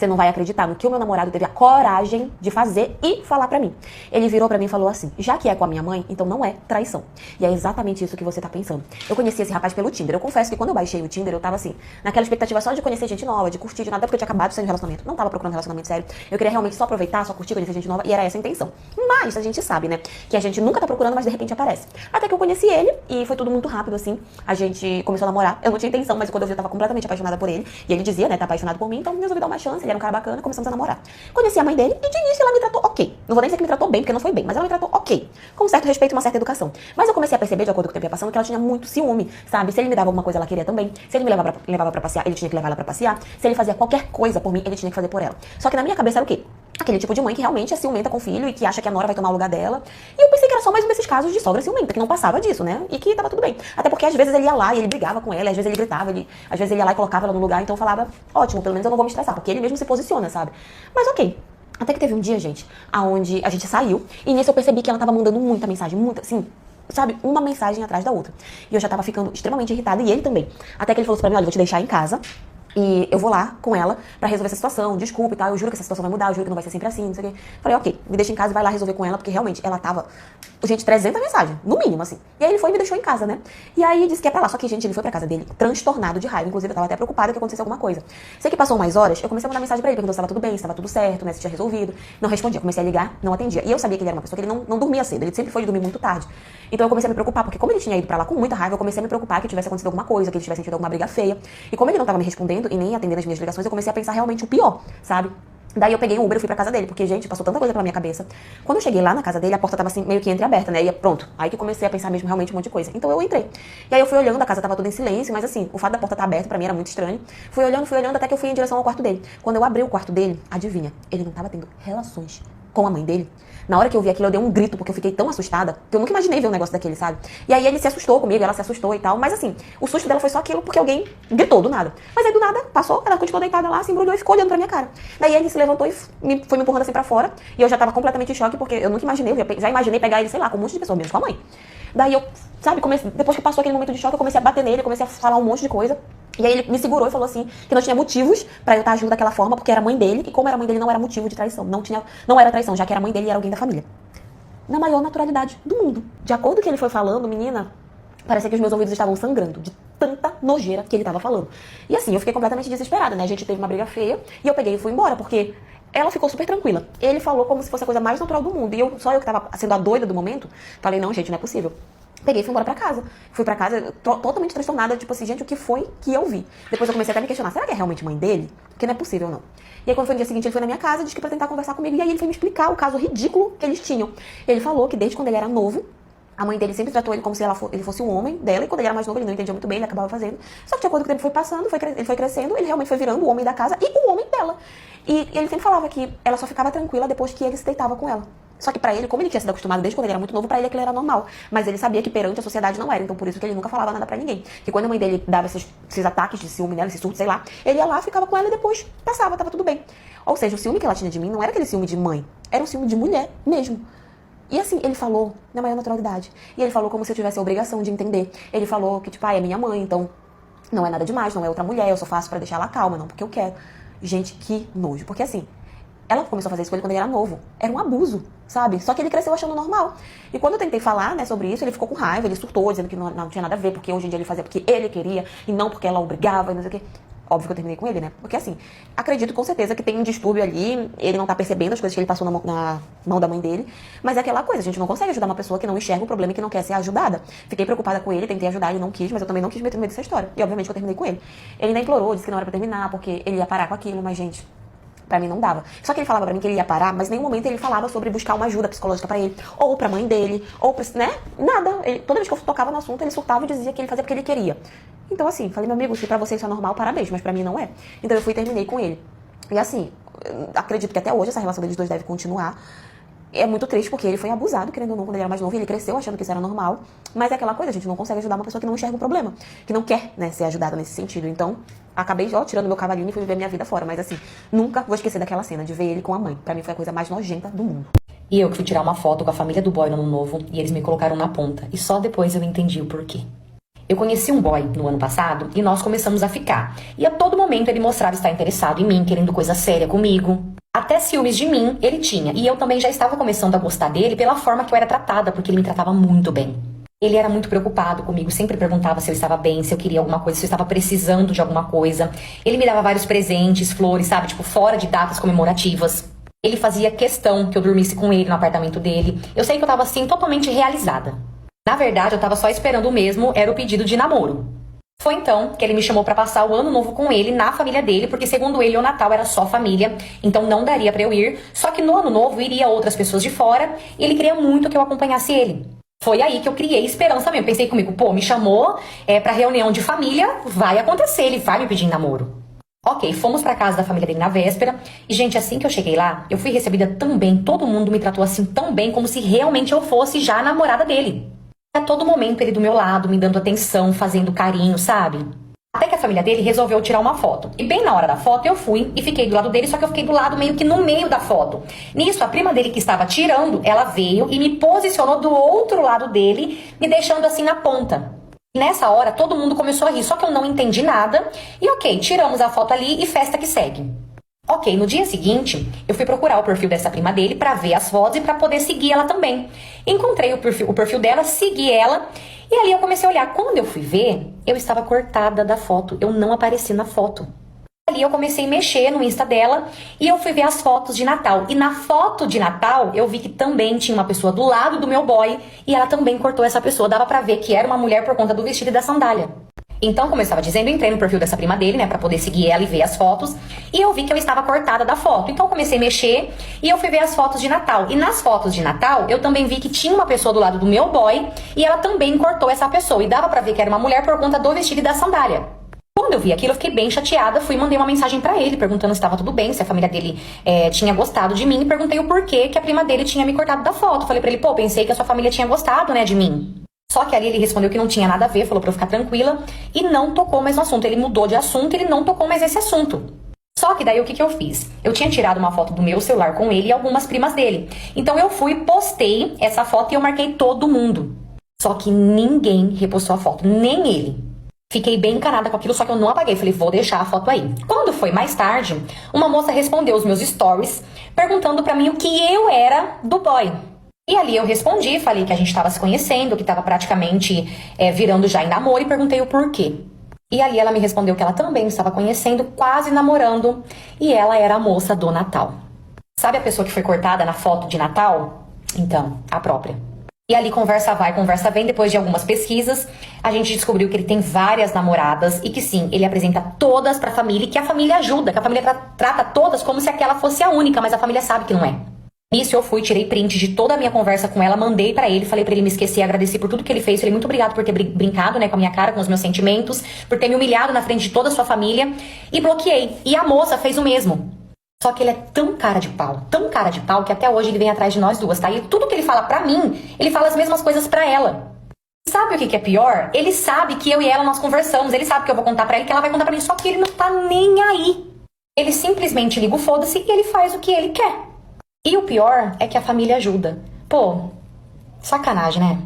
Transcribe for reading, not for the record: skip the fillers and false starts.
Você não vai acreditar no que o meu namorado teve a coragem de fazer e falar pra mim. Ele virou pra mim e falou assim: já que é com a minha mãe, então não é traição. E é exatamente isso que você tá pensando. Eu conheci esse rapaz pelo Tinder. Eu confesso que quando eu baixei o Tinder, eu tava assim, naquela expectativa só de conhecer gente nova, de curtir, de nada, porque eu tinha acabado de sair de um relacionamento. Não tava procurando relacionamento sério. Eu queria realmente só aproveitar, só curtir, conhecer gente nova, e era essa a intenção. Mas a gente sabe, né, que a gente nunca tá procurando, mas de repente aparece. Até que eu conheci ele e foi tudo muito rápido, assim. A gente começou a namorar. Eu não tinha intenção, mas quando eu vi, eu tava completamente apaixonada por ele. E ele dizia, né, tá apaixonado por mim, então resolvi dar uma chance. Ele era um cara bacana, começamos a namorar. Conheci a mãe dele e de início ela me tratou ok. Não vou nem dizer que me tratou bem, porque não foi bem, mas ela me tratou ok. Com um certo respeito e uma certa educação. Mas eu comecei a perceber, de acordo com o tempo ia passando, que ela tinha muito ciúme, sabe? Se ele me dava alguma coisa, ela queria também. Se ele me levava pra passear, ele tinha que levar ela pra passear. Se ele fazia qualquer coisa por mim, ele tinha que fazer por ela. Só que na minha cabeça era o quê? Aquele tipo de mãe que realmente é ciumenta com o filho e que acha que a nora vai tomar o lugar dela. E eu pensei que era só mais um desses casos de sogra ciumenta, que não passava disso, né? E que tava tudo bem. Até porque às vezes ele ia lá e ele brigava com ela, às vezes ele gritava, às vezes ele ia lá e colocava ela no lugar, então eu falava, ótimo, pelo menos eu não vou me estressar, porque ele mesmo se posiciona, sabe? Mas ok. Até que teve um dia, gente, aonde a gente saiu e nisso eu percebi que ela tava mandando muita mensagem, muita, assim, sabe, uma mensagem atrás da outra. E eu já tava ficando extremamente irritada, e ele também. Até que ele falou assim pra mim, olha, eu vou te deixar em casa e eu vou lá com ela pra resolver essa situação, desculpa e tal, eu juro que essa situação vai mudar, eu juro que não vai ser sempre assim, não sei o quê. Falei, ok, me deixa em casa e vai lá resolver com ela, porque realmente ela tava, gente, 300 mensagens, no mínimo, assim. E aí ele foi e me deixou em casa, né? E aí disse que ia pra lá, só que, gente, ele foi pra casa dele transtornado de raiva, inclusive eu tava até preocupada que acontecesse alguma coisa. Sei que passou umas horas, eu comecei a mandar mensagem pra ele, perguntando se tava tudo bem, se tava tudo certo, né, se tinha resolvido. Não respondia, comecei a ligar, não atendia. E eu sabia que ele era uma pessoa que ele não dormia cedo, ele sempre foi de dormir muito tarde. Então eu comecei a me preocupar, porque como ele tinha ido pra lá com muita raiva, eu comecei a me preocupar que tivesse acontecido alguma coisa, que ele tivesse tido alguma briga feia. E como ele não tava me respondendo e nem atendendo as minhas ligações, eu comecei a pensar realmente o pior, sabe? Daí eu peguei um Uber e fui pra casa dele, porque, gente, passou tanta coisa pela minha cabeça. Quando eu cheguei lá na casa dele, a porta tava assim, meio que entreaberta, né? E pronto, aí que comecei a pensar mesmo realmente um monte de coisa. Então eu entrei. E aí eu fui olhando, a casa tava toda em silêncio, mas assim, o fato da porta estar aberta pra mim era muito estranho. Fui olhando até que eu fui em direção ao quarto dele. Quando eu abri o quarto dele, adivinha, ele não tava tendo relações com a mãe dele. Na hora que eu vi aquilo, eu dei um grito, porque eu fiquei tão assustada, que eu nunca imaginei ver um negócio daquele, sabe? E aí ele se assustou comigo, ela se assustou e tal, mas assim, o susto dela foi só aquilo porque alguém gritou do nada. Mas aí do nada, passou, ela continuou deitada lá, se embrulhou e ficou olhando pra minha cara. Daí ele se levantou e foi me empurrando assim pra fora, e eu já tava completamente em choque, porque eu nunca imaginei, já imaginei pegar ele, sei lá, com um monte de pessoas, menos com a mãe. Daí eu, sabe, depois que passou aquele momento de choque, eu comecei a bater nele, comecei a falar um monte de coisa. E aí ele me segurou e falou assim, que não tinha motivos pra eu estar agindo daquela forma, porque era mãe dele, e como era mãe dele, não era motivo de traição. Não era traição, já que era mãe dele e era alguém da família. Na maior naturalidade do mundo. De acordo com o que ele foi falando, menina, parecia que os meus ouvidos estavam sangrando de tanta nojeira que ele tava falando. E assim, eu fiquei completamente desesperada, né? A gente teve uma briga feia e eu peguei e fui embora, porque ela ficou super tranquila. Ele falou como se fosse a coisa mais natural do mundo. E só eu que tava sendo a doida do momento, falei, não, gente, não é possível. Peguei e fui embora pra casa. Fui pra casa totalmente transtornada, tipo assim, gente, o que foi que eu vi? Depois eu comecei até a me questionar, será que é realmente mãe dele? Porque não é possível, não. E aí quando foi no dia seguinte, ele foi na minha casa, disse que pra tentar conversar comigo, e aí ele foi me explicar o caso ridículo que eles tinham. Ele falou que desde quando ele era novo, a mãe dele sempre tratou ele como se ele fosse um homem dela, e quando ele era mais novo, ele não entendia muito bem, ele acabava fazendo. Só que de acordo com o tempo foi passando, ele foi crescendo, ele realmente foi virando o homem da casa e o homem dela. E ele sempre falava que ela só ficava tranquila depois que ele se deitava com ela. Só que pra ele, como ele tinha sido acostumado desde quando ele era muito novo, pra ele aquilo era normal. Mas ele sabia que perante a sociedade não era, então por isso que ele nunca falava nada pra ninguém. Que quando a mãe dele dava esses ataques de ciúme nela, esses surtos, sei lá, ele ia lá, ficava com ela e depois passava, tava tudo bem. Ou seja, o ciúme que ela tinha de mim não era aquele ciúme de mãe, era um ciúme de mulher mesmo. E assim, ele falou na maior naturalidade. E ele falou como se eu tivesse a obrigação de entender. Ele falou que, tipo, é minha mãe, então não é nada demais, não é outra mulher, eu só faço pra deixar ela calma, não porque eu quero. Gente, que nojo. Porque assim, ela começou a fazer isso com ele quando ele era novo. Era um abuso, sabe? Só que ele cresceu achando normal. E quando eu tentei falar, né, sobre isso, ele ficou com raiva, ele surtou, dizendo que não tinha nada a ver, porque hoje em dia ele fazia porque ele queria, e não porque ela obrigava, e não sei o quê. Óbvio que eu terminei com ele, né? Porque assim, acredito com certeza que tem um distúrbio ali, ele não tá percebendo as coisas que ele passou na mão da mãe dele, mas é aquela coisa, a gente não consegue ajudar uma pessoa que não enxerga o problema e que não quer ser ajudada. Fiquei preocupada com ele, tentei ajudar, ele não quis, mas eu também não quis meter no meio dessa história. E obviamente que eu terminei com ele. Ele ainda implorou, disse que não era pra terminar, porque ele ia parar com aquilo, mas gente, pra mim não dava. Só que ele falava pra mim que ele ia parar, mas em nenhum momento ele falava sobre buscar uma ajuda psicológica pra ele, ou pra mãe dele, ou pra, né? Nada. Toda vez que eu tocava no assunto, ele surtava e dizia que ele fazia porque ele queria. Então assim, falei, meu amigo, se pra você isso é normal, parabéns, mas pra mim não é. Então eu fui e terminei com ele. E assim, acredito que até hoje essa relação deles dois deve continuar. É muito triste porque ele foi abusado, querendo ou não, quando ele era mais novo, e ele cresceu achando que isso era normal. Mas é aquela coisa, a gente não consegue ajudar uma pessoa que não enxerga o problema, que não quer, né, ser ajudada nesse sentido. Então, acabei, tirando meu cavalinho e fui viver minha vida fora. Mas assim, nunca vou esquecer daquela cena de ver ele com a mãe. Pra mim foi a coisa mais nojenta do mundo. E eu que fui tirar uma foto com a família do boy no ano novo, e eles me colocaram na ponta. E só depois eu entendi o porquê. Eu conheci um boy no ano passado e nós começamos a ficar. E a todo momento ele mostrava estar interessado em mim, querendo coisa séria comigo. Até ciúmes de mim ele tinha. E eu também já estava começando a gostar dele pela forma que eu era tratada, porque ele me tratava muito bem. Ele era muito preocupado comigo, sempre perguntava se eu estava bem, se eu queria alguma coisa, se eu estava precisando de alguma coisa. Ele me dava vários presentes, flores, sabe? Tipo, fora de datas comemorativas. Ele fazia questão que eu dormisse com ele no apartamento dele. Eu sei que eu tava assim, totalmente realizada. Na verdade, eu tava só esperando o mesmo, era o pedido de namoro. Foi então que ele me chamou pra passar o ano novo com ele na família dele, porque segundo ele o Natal era só família, então não daria pra eu ir. Só que no ano novo iria outras pessoas de fora e ele queria muito que eu acompanhasse ele. Foi aí que eu criei esperança mesmo. Pensei comigo, pô, me chamou pra reunião de família, vai acontecer, ele vai me pedir em namoro. Ok, fomos pra casa da família dele na véspera. E, gente, assim que eu cheguei lá, eu fui recebida tão bem. Todo mundo me tratou assim tão bem, como se realmente eu fosse já a namorada dele. A todo momento ele do meu lado, me dando atenção, fazendo carinho, sabe? Até que a família dele resolveu tirar uma foto. E bem na hora da foto eu fui e fiquei do lado dele, só que eu fiquei do lado meio que no meio da foto. Nisso, a prima dele que estava tirando, ela veio e me posicionou do outro lado dele, me deixando assim na ponta. Nessa hora, todo mundo começou a rir, só que eu não entendi nada. E ok, tiramos a foto ali e festa que segue. Ok, no dia seguinte, eu fui procurar o perfil dessa prima dele pra ver as fotos e pra poder seguir ela também. Encontrei o perfil dela, segui ela e ali eu comecei a olhar. Quando eu fui ver, eu estava cortada da foto, eu não apareci na foto. Ali eu comecei a mexer no Insta dela e eu fui ver as fotos de Natal. E na foto de Natal, eu vi que também tinha uma pessoa do lado do meu boy e ela também cortou essa pessoa. Dava pra ver que era uma mulher por conta do vestido e da sandália. Então, como eu estava dizendo, eu entrei no perfil dessa prima dele, né, pra poder seguir ela e ver as fotos. E eu vi que eu estava cortada da foto. Então, eu comecei a mexer e eu fui ver as fotos de Natal. E nas fotos de Natal, eu também vi que tinha uma pessoa do lado do meu boy e ela também cortou essa pessoa. E dava pra ver que era uma mulher por conta do vestido e da sandália. Quando eu vi aquilo, eu fiquei bem chateada, fui e mandei uma mensagem pra ele, perguntando se estava tudo bem, se a família dele tinha gostado de mim, e perguntei o porquê que a prima dele tinha me cortado da foto. Falei pra ele, pô, pensei que a sua família tinha gostado, né, de mim. Só que ali ele respondeu que não tinha nada a ver, falou pra eu ficar tranquila, e não tocou mais no assunto. Ele mudou de assunto, ele não tocou mais nesse assunto. Só que daí o que eu fiz? Eu tinha tirado uma foto do meu celular com ele e algumas primas dele. Então eu fui, postei essa foto e eu marquei todo mundo. Só que ninguém repostou a foto, nem ele. Fiquei bem encanada com aquilo, só que eu não apaguei. Falei, vou deixar a foto aí. Quando foi mais tarde, uma moça respondeu os meus stories, perguntando pra mim o que eu era do boy. E ali eu respondi, falei que a gente tava se conhecendo, que tava praticamente virando já em namoro, e perguntei o porquê. E ali ela me respondeu que ela também estava conhecendo, quase namorando, e ela era a moça do Natal. Sabe a pessoa que foi cortada na foto de Natal? Então, a própria. E ali conversa vai, conversa vem, depois de algumas pesquisas, a gente descobriu que ele tem várias namoradas e que sim, ele apresenta todas pra família e que a família ajuda, que a família trata todas como se aquela fosse a única, mas a família sabe que não é. Nisso eu fui, tirei print de toda a minha conversa com ela, mandei pra ele, falei pra ele me esquecer, agradeci por tudo que ele fez, falei muito obrigado por ter brincado, né, com a minha cara, com os meus sentimentos, por ter me humilhado na frente de toda a sua família e bloqueei. E a moça fez o mesmo. Só que ele é tão cara de pau, que até hoje ele vem atrás de nós duas, tá? E tudo que ele fala pra mim, ele fala as mesmas coisas pra ela. Sabe o que é pior? Ele sabe que eu e ela nós conversamos, ele sabe que eu vou contar pra ele, que ela vai contar pra mim, só que ele não tá nem aí. Ele simplesmente liga o foda-se e ele faz o que ele quer. E o pior é que a família ajuda. Pô, sacanagem, né?